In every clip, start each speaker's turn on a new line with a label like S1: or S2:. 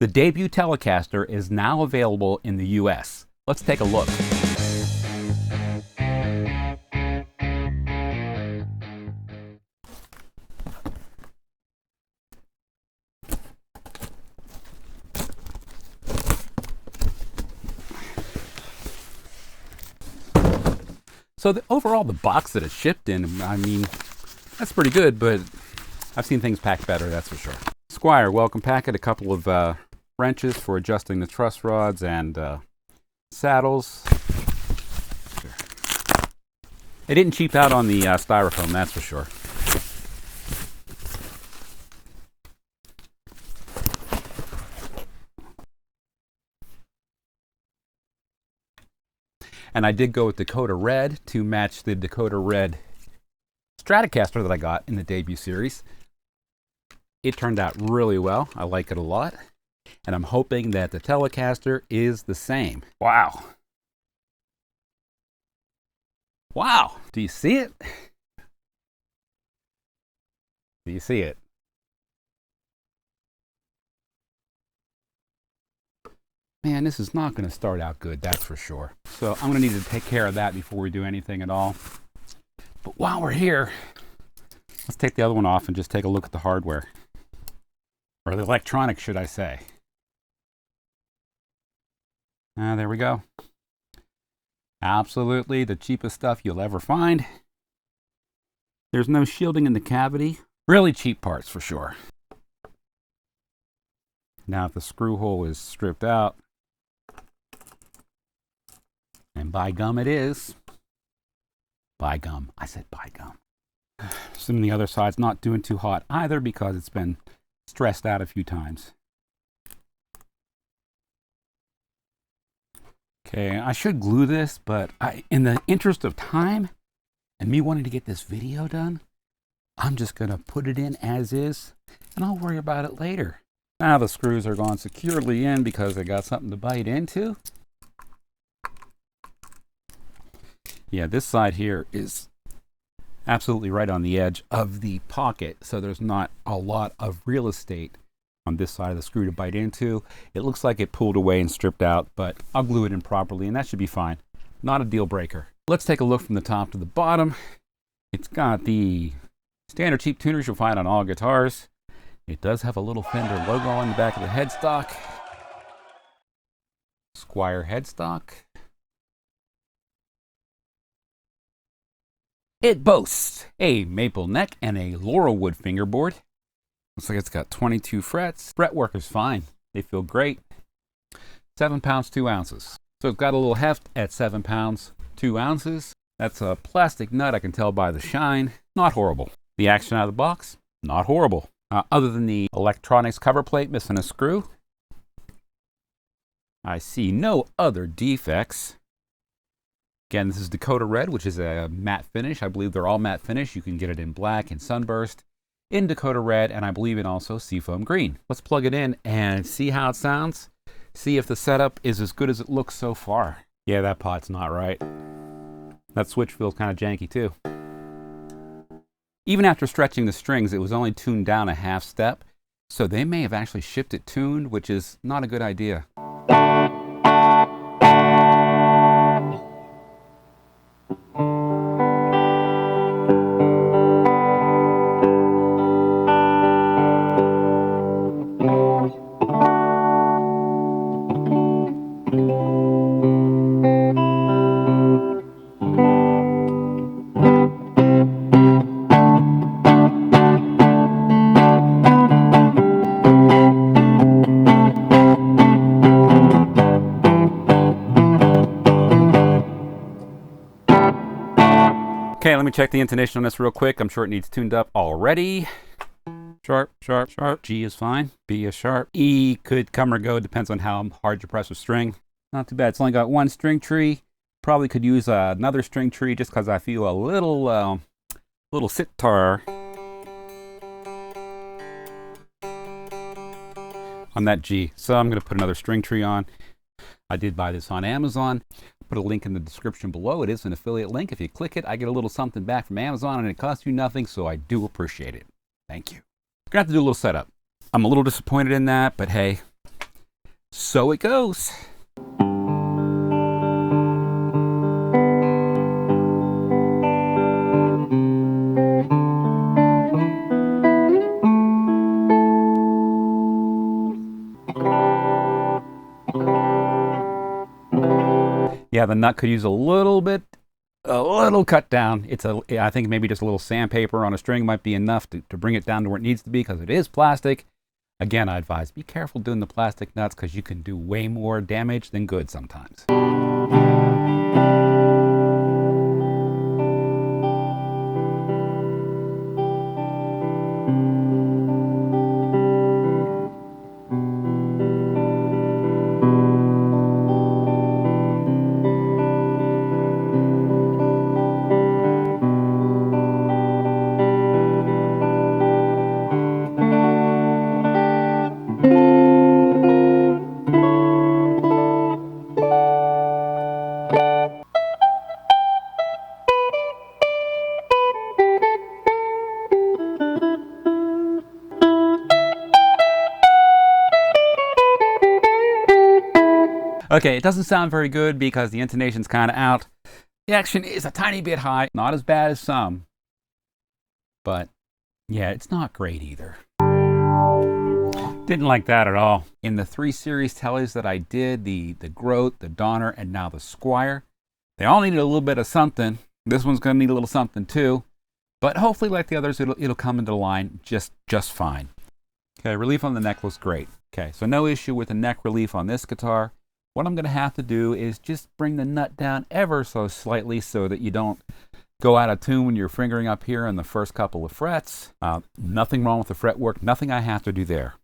S1: The Debut Telecaster is now available in the US. Let's take a look. So overall, the box that it's shipped in, I mean, that's pretty good, but I've seen things packed better, that's for sure. Squire welcome packet, a couple of wrenches for adjusting the truss rods and saddles. They didn't cheap out on the styrofoam, that's for sure. And I did go with Dakota Red to match the Dakota Red Stratocaster that I got in the Debut series. It turned out really well. I like it a lot. And I'm hoping that the Telecaster is the same. Wow. Wow. Do you see it? Do you see it? Man, this is not going to start out good, that's for sure. So I'm going to need to take care of that before we do anything at all. But while we're here, let's take the other one off and just take a look at the hardware. Or the electronics, should I say. There we go. Absolutely the cheapest stuff you'll ever find. There's no shielding in the cavity. Really cheap parts for sure. Now if the screw hole is stripped out, and by gum it is. By gum. I said by gum. Assuming the other side's not doing too hot either because it's been stressed out a few times. Okay, I should glue this, but in the interest of time and me wanting to get this video done, I'm just going to put it in as is and I'll worry about it later. Now the screws are gone securely in because they got something to bite into. Yeah, this side here is absolutely right on the edge of the pocket, so there's not a lot of real estate on this side of the screw to bite into. It looks like it pulled away and stripped out, but I'll glue it in properly and that should be fine. Not a deal breaker. Let's take a look from the top to the bottom. It's got the standard cheap tuners you'll find on all guitars. It does have a little Fender logo on the back of the headstock. Squire headstock. It boasts a maple neck and a laurelwood fingerboard. Looks like it's got 22 frets. Fretwork is fine. They feel great. 7 pounds, 2 ounces. So it's got a little heft at 7 pounds, 2 ounces. That's a plastic nut, I can tell by the shine. Not horrible. The action out of the box, not horrible. Other than the electronics cover plate missing a screw, I see no other defects. Again, this is Dakota Red, which is a matte finish. I believe they're all matte finish. You can get it in black and sunburst, in Dakota Red, and I believe in also Seafoam Green. Let's plug it in and see how it sounds. See if the setup is as good as it looks so far. Yeah, that pot's not right. That switch feels kind of janky too. Even after stretching the strings, it was only tuned down a half step, so they may have actually shipped it tuned, which is not a good idea. Okay, let me check the intonation on this real quick. I'm sure it needs tuned up already. Sharp, sharp, sharp. G is fine. B is sharp. E could come or go. Depends on how hard you press a string. Not too bad. It's only got one string tree. Probably could use another string tree just because I feel a little sitar on that G. So I'm going to put another string tree on. I did buy this on Amazon. Put a link in the description below. It is an affiliate link. If you click it, I get a little something back from Amazon and it costs you nothing, so I do appreciate it. Thank you. Gonna have to do a little setup. I'm a little disappointed in that, but hey, so it goes. Yeah, the nut could use a little cut down. I think maybe just a little sandpaper on a string might be enough to bring it down to where it needs to be, because it is plastic. Again, I advise be careful doing the plastic nuts, because you can do way more damage than good sometimes. Okay, it doesn't sound very good because the intonation's kind of out. The action is a tiny bit high, not as bad as some, but yeah, it's not great either. Didn't like that at all. In the 3 series tellies that I did, the Grote, the Donner, and now the Squire, they all needed a little bit of something. This one's going to need a little something too, but hopefully, like the others, it'll come into line just fine. Okay, relief on the neck looks great. Okay, so no issue with the neck relief on this guitar. What I'm going to have to do is just bring the nut down ever so slightly so that you don't go out of tune when you're fingering up here in the first couple of frets. Nothing wrong with the fretwork, nothing I have to do there.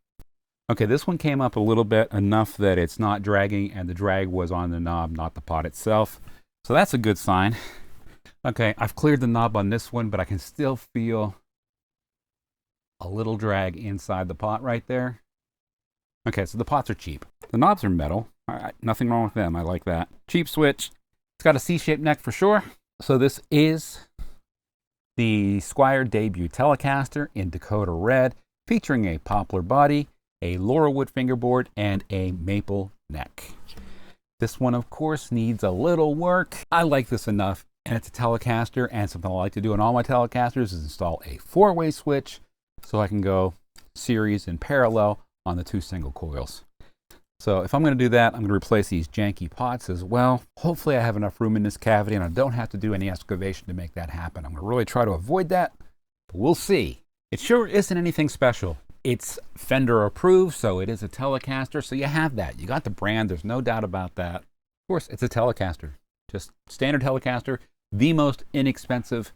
S1: Okay, this one came up a little bit, enough that it's not dragging, and the drag was on the knob, not the pot itself. So that's a good sign. Okay, I've cleared the knob on this one, but I can still feel a little drag inside the pot right there. Okay, so the pots are cheap. The knobs are metal. All right, nothing wrong with them. I like that. Cheap switch. It's got a C-shaped neck for sure. So this is the Squire Debut Telecaster in Dakota Red, featuring a poplar body, a laurelwood fingerboard, and a maple neck. This one, of course, needs a little work. I like this enough, and it's a Telecaster, and something I like to do in all my Telecasters is install a 4-way switch so I can go series and parallel on the 2 single coils. So if I'm going to do that, I'm going to replace these janky pots as well. Hopefully I have enough room in this cavity and I don't have to do any excavation to make that happen. I'm going to really try to avoid that, but we'll see. It sure isn't anything special. It's Fender approved, so it is a Telecaster, so you have that. You got the brand, there's no doubt about that. Of course, it's a Telecaster. Just standard Telecaster, the most inexpensive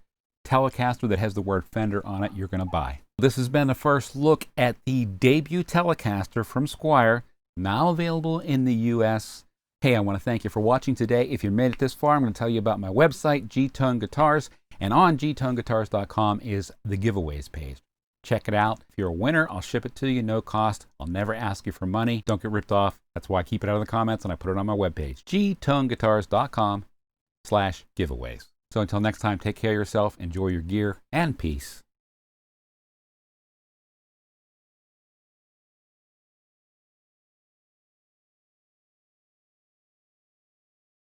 S1: Telecaster that has the word Fender on it you're going to buy. This has been the first look at the Debut Telecaster from Squire, now available in the US. Hey, I want to thank you for watching today. If you made it this far, I'm going to tell you about my website, GTone Guitars, and on GToneGuitars.com is the giveaways page. Check it out. If you're a winner, I'll ship it to you, no cost. I'll never ask you for money. Don't get ripped off. That's why I keep it out of the comments and I put it on my webpage, GToneGuitars.com/giveaways. So until next time, take care of yourself, enjoy your gear, and peace.